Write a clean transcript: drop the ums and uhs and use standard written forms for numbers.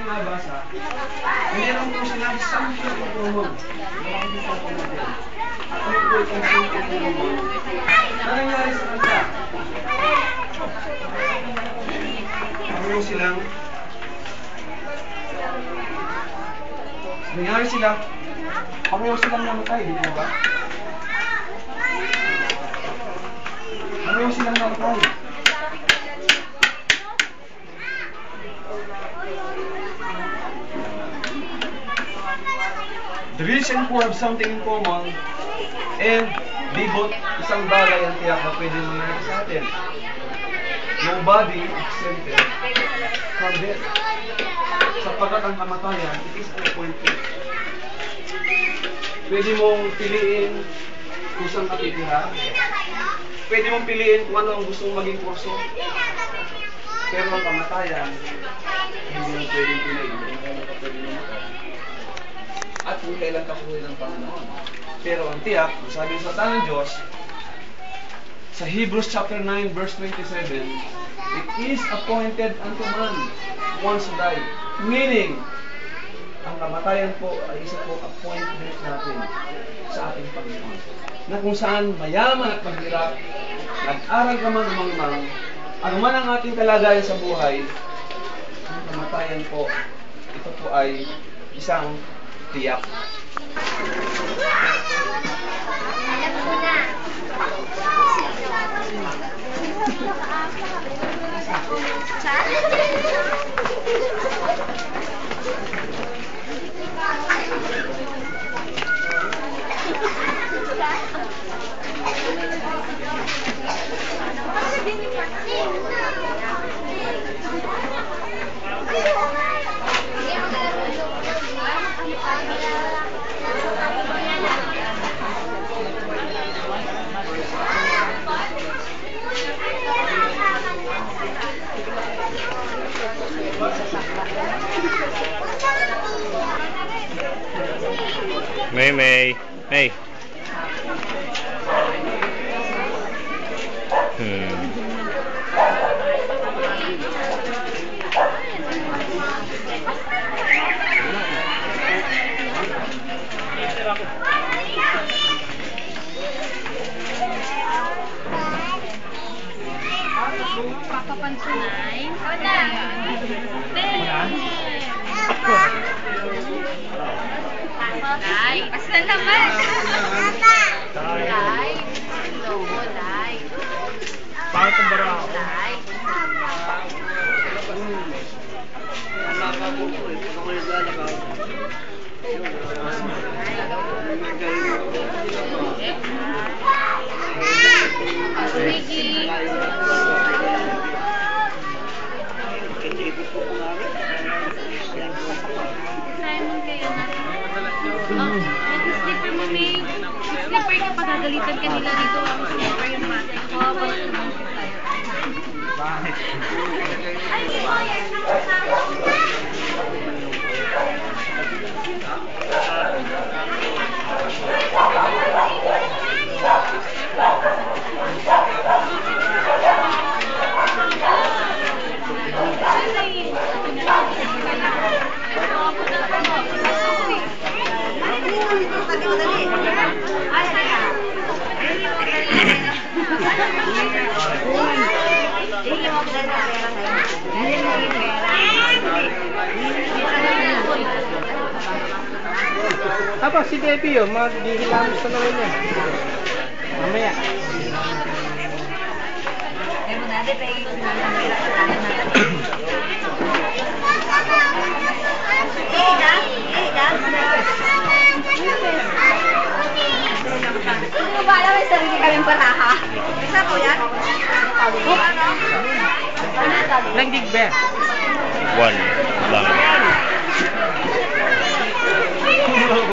binabasa, hindi lang po sila sample ng umang. Maraming sa po natin. Ano po itong sample ng umang? Ano nangyari sa kanta? Pareho silang namatay, hindi ba? Pareho silang namatay. The rich and poor have something in common, and they both isang bagay ang tiyak na pwede mangyari sa atin. Nobody exempted from death. Sapagkat ang kamatayan, it is an appointment. Pwede mong piliin kung saan ka titira. Pwede mong piliin kung ano ang gusto mong maging kurso. Pero ang kamatayan, hindi mo pwedeng piliin kung ano ka pwede mamatay. At kung kailan ka puhunin ng Panginoon. Pero ang tiyak, sabi sa salita ng Diyos, sa Hebrews chapter 9 verse 27, it is appointed unto man once to die. Meaning, ang kamatayan po ay isa po appointment natin sa ating Panginoon. Na kung saan mayaman at maghirap, nag-aral ka man umangmang, ano man ang ating kalagayan sa buhay, ang kamatayan po, ito po ay isang tiyak. May. Papapansunay. Dai, asa naman? Dai. Logo, dai. Bakit ang bara ako? Dai. Simon kayo na. Nag-slipper mo, May. Slipper ka, pagagalitan ka nila dito. Ako slipper yung mati. Kawawa naman tayo. Bakit? Apa si Debbie yun? Maghihilamos na naman yan. Mamaya. Ano ba alam may sarili kaming baraha? Isa po yan? Nagdig ba? One lang.